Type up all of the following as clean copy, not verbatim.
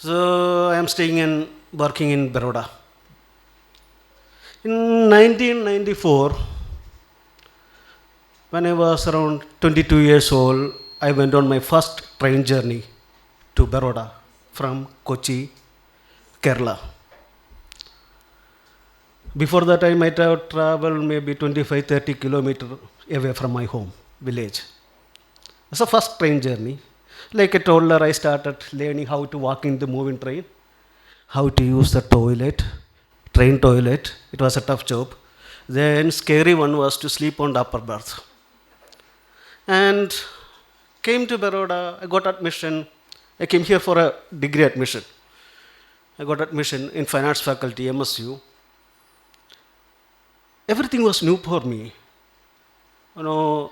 So I am staying and working in Baroda. In 1994, when I was around 22 years old, I went on my first train journey to Baroda from Kochi, Kerala. Before that, I might have traveled maybe 25-30 kilometers away from my home village. It's a first train journey. Like a toddler, I started learning how to walk in the moving train, how to use the toilet, train toilet. It was a tough job. Then scary one was to sleep on the upper berth. And came to Baroda, I got admission. I came here for a degree admission. I got admission in finance faculty, MSU. Everything was new for me. You know,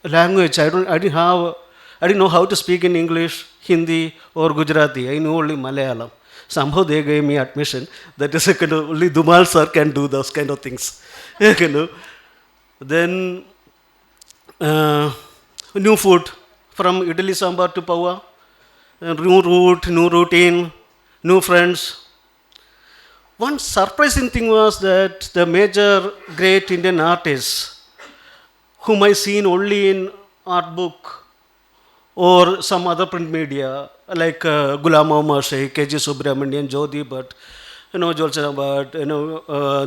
language, I didn't know how to speak in English, Hindi or Gujarati. I knew only Malayalam. Somehow they gave me admission. That is a kind of, only Dumal sir can do those kind of things. You know. Then new food from idli sambar to pawa, new route, new routine, new friends. One surprising thing was that the major great Indian artists whom I seen only in art book or some other print media like Ghulam Mohammad Sheikh, K.G. Subramanian, Jodhi Bhatt, Jolchana Bhatt,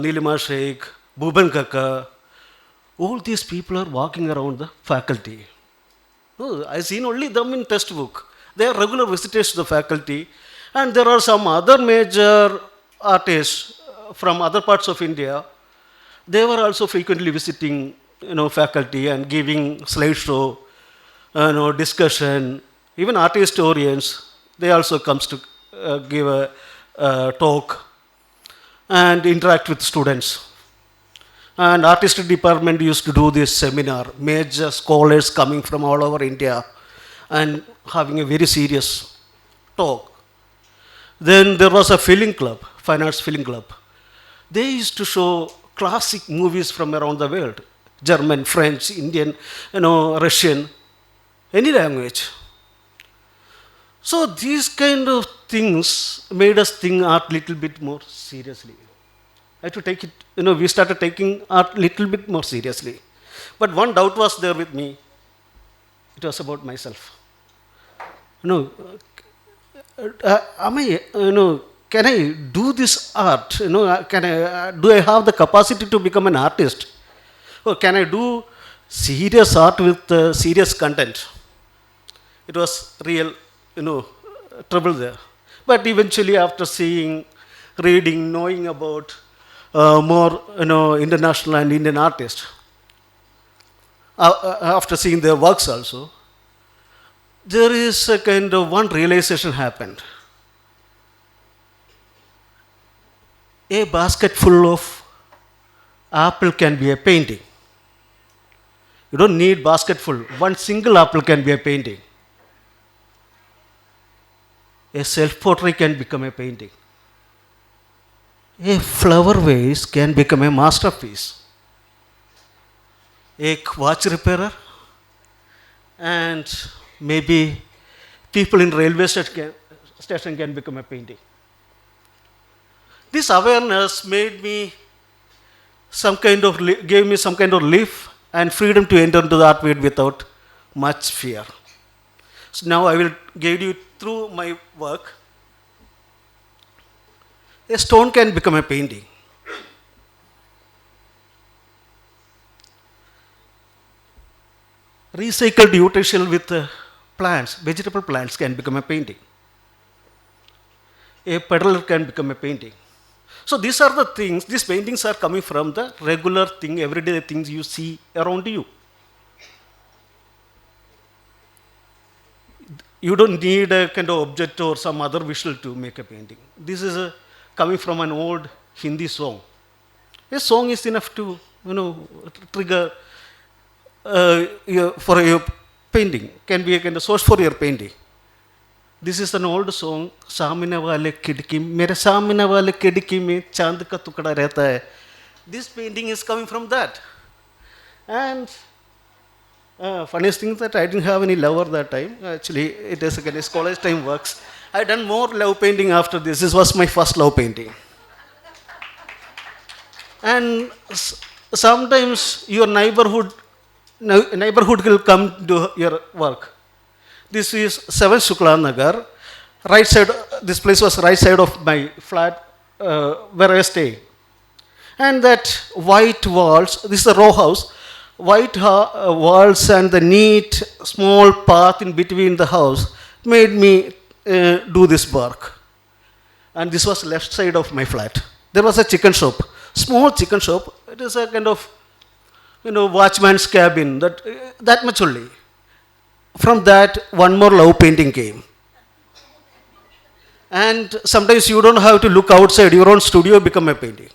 Nilima Sheikh, Bhuban Kaka, all these people are walking around the faculty. Oh, I seen only them in textbook. They are regular visitors to the faculty, and there are some other major artists from other parts of India. They were also frequently visiting, faculty and giving slideshow, discussion. Even art historians, they also comes to give a talk and interact with students. And artistic department used to do this seminar, major scholars coming from all over India and having a very serious talk. Then there was a film club, fine arts film club. They used to show classic movies from around the world, German, French, Indian, Russian, any language. So these kind of things made us think art little bit more seriously. I had to take it, we started taking art little bit more seriously. But one doubt was there with me. It was about myself. Can I do this art? Do I have the capacity to become an artist? Or can I do serious art with serious content? It was real, trouble there. But eventually, after seeing, reading, knowing about more, international and Indian artists, after seeing their works also, there is a kind of one realization happened. A basket full of apple can be a painting. You don't need basket full. One single apple can be a painting. A self-portrait can become a painting. A flower vase can become a masterpiece. A watch repairer and maybe people in railway station can become a painting. This awareness made me gave me some kind of relief and freedom to enter into the art world without much fear. So now I will guide you through my work. A stone can become a painting. Recycled utensil with plants, vegetable plants can become a painting. A peddler can become a painting. So these are the things, these paintings are coming from the regular thing, everyday things you see around you. You don't need a kind of object or some other visual to make a painting. This is coming from an old Hindi song. A song is enough to, trigger for your painting, can be a kind of source for your painting. This is an old song, Samine wale kidki, mere samine wale kidki mein chand ka tukda rehta hai. This painting is coming from that. And funniest thing is that I didn't have any lover that time. Actually, it is a kind of college time works. I done more love painting after this. This was my first love painting. And sometimes your neighborhood will come to your work. This is 7 Shukla Nagar. Right side, this place was right side of my flat where I stay. And that white walls, this is a row house, white walls and the neat small path in between the house made me do this work. And this was left side of my flat. There was a chicken shop, small chicken shop. It is a kind of, watchman's cabin, that much only. From that, one more love painting came. And sometimes you don't have to look outside, your own studio become a painting.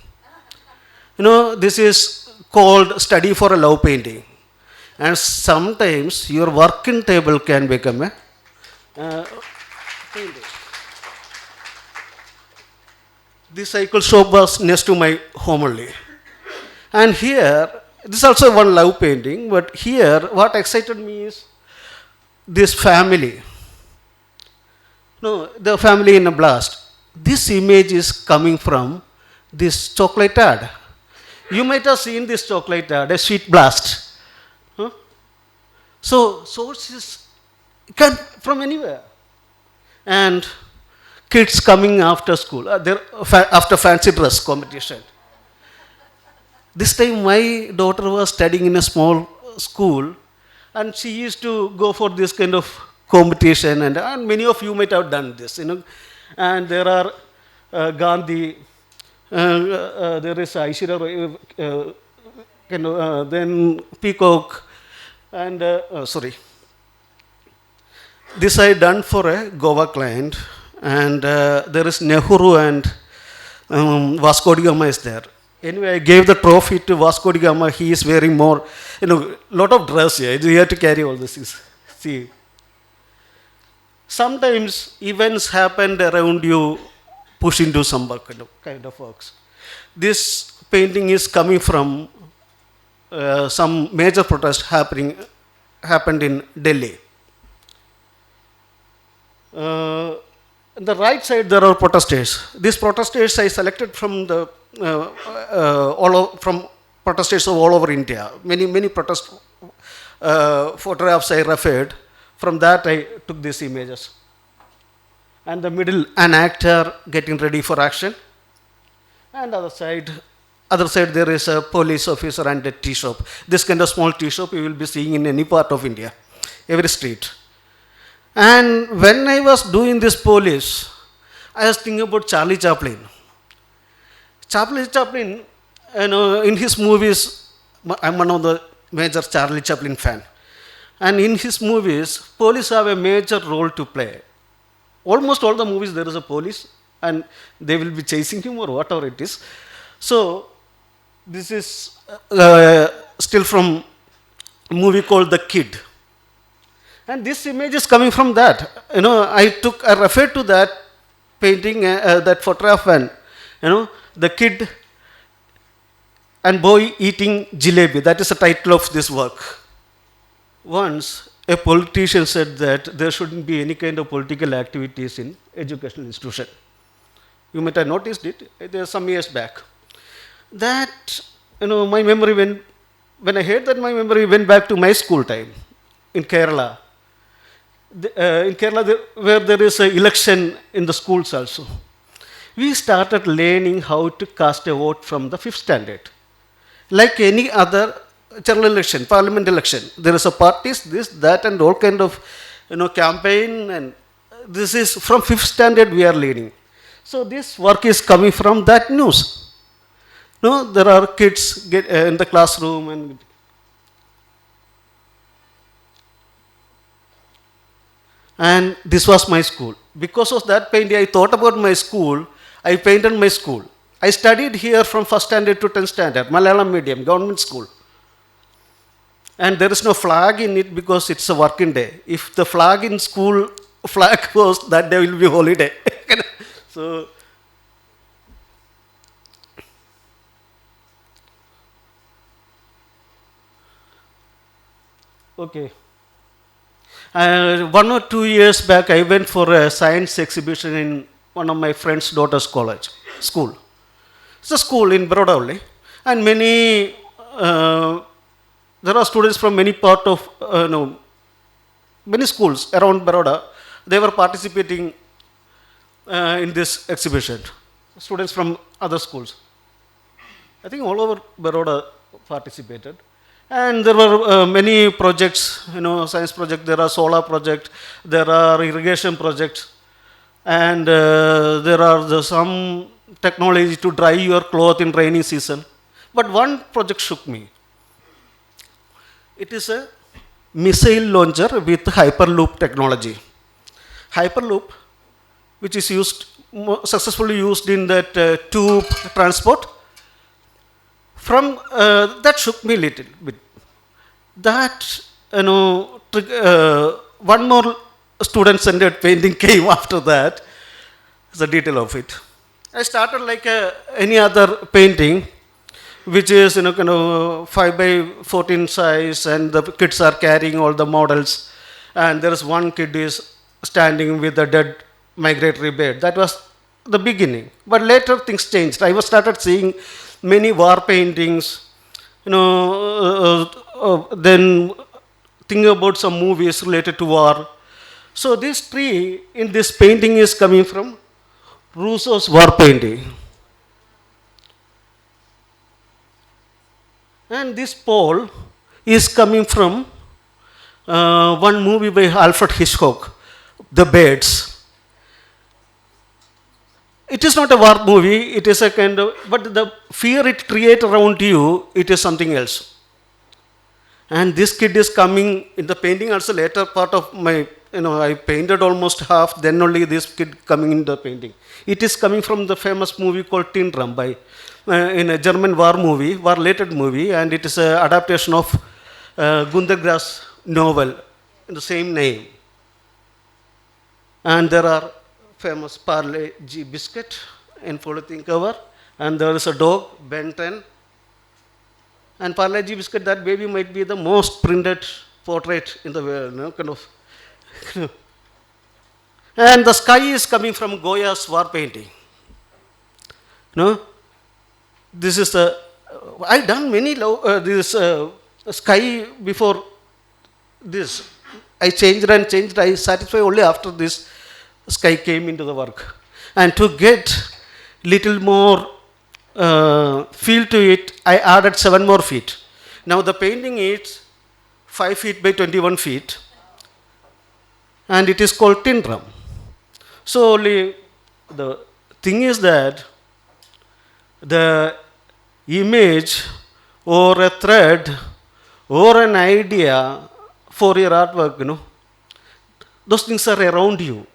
This is called study for a love painting. And sometimes your working table can become a painting. This cycle shop was next to my home only. And here, this is also one love painting, but here what excited me is this family. No, the family in a blast. This image is coming from this chocolate ad. You might have seen this chocolate ad, a sweet blast. Huh? So sources can from anywhere. And kids coming after school, after fancy dress competition. This time my daughter was studying in a small school and she used to go for this kind of competition and many of you might have done this, And there are Gandhi, there is Aishwarya, then Peacock, and this I done for a Goa client, and there is Nehru and Vasco da Gama is there. Anyway, I gave the trophy to Vasco da Gama. He is wearing more, lot of dress here. You have to carry all this. See, sometimes events happened around you, push into some kind of works. This painting is coming from some major protest happened in Delhi. On the right side, there are protesters. These protesters I selected from the from protesters of all over India. Many protest photographs I referred. From that, I took these images. And the middle, an actor getting ready for action. And other side there is a police officer and a tea shop. This kind of small tea shop you will be seeing in any part of India, every street. And when I was doing this police, I was thinking about Charlie Chaplin. Charlie Chaplin, in his movies, I'm one of the major Charlie Chaplin fan. And in his movies, police have a major role to play. Almost all the movies there is a police and they will be chasing him or whatever it is. So, this is still from a movie called The Kid. And this image is coming from that. I referred to that painting, that photograph and, the kid and boy eating jalebi. That is the title of this work. Once, a politician said that there shouldn't be any kind of political activities in educational institution. You might have noticed it, there some years back. That, my memory, when I heard that, my memory went back to my school time in Kerala. Where there is an election in the schools also. We started learning how to cast a vote from the 5th standard. Like any other general election, parliament election, there is a parties, this, that, and all kind of, campaign, and this is from 5th standard we are learning. So this work is coming from that news. There are kids in the classroom and this was my school. Because of that painting, I thought about my school. I painted my school. I studied here from 1st standard to 10th standard, Malayalam medium, government school. And there is no flag in it because it's a working day. If the flag in school flag was, that day will be holiday. So, okay. 1 or 2 years back, I went for a science exhibition in one of my friend's daughter's school. It's a school in Baroda only, and there are students from many part of, many schools around Baroda. They were participating in this exhibition. Students from other schools. I think all over Baroda participated. And there were many projects, science projects. There are solar projects, there are irrigation projects, and there are some technology to dry your cloth in rainy season. But one project shook me. It is a missile launcher with hyperloop technology. Hyperloop, which is successfully used in that tube transport. From that shook me a little bit. That one more student-centered painting came after that. The detail of it. I started like any other painting, which is 5x14 size, and the kids are carrying all the models, and there is one kid is standing with a dead migratory bird. That was the beginning. But later things changed. I started seeing many war paintings, then thinking about some movies related to war. So this tree in this painting is coming from Rousseau's war painting. And this pole is coming from one movie by Alfred Hitchcock, The Birds. It is not a war movie, it is a kind of, but the fear it creates around you, it is something else. And this kid is coming in the painting also. Later part of my, I painted almost half, then only this kid coming in the painting. It is coming from the famous movie called Tin Drum by, in a German war-related movie, and it is an adaptation of Günter Grass novel in the same name. And there are famous Parle-G biscuit in polythene cover, and there is a dog, Ben 10. And Parle-G biscuit, that baby might be the most printed portrait in the world, And the sky is coming from Goya's war painting. This is the, I done many this sky before this. I changed, I satisfied only after this sky came into the work. And to get little more feel to it, I added 7 more feet. Now the painting is 5 feet by 21 feet, and it is called Tin Drum. So only the thing is that the image or a thread or an idea for your artwork, those things are around you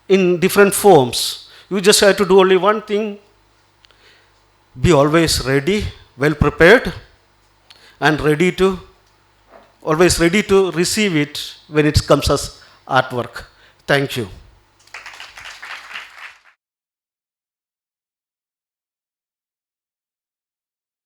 in different forms. You just have to do only one thing: be always ready, well prepared, and always ready to receive it when it comes as artwork. Thank you.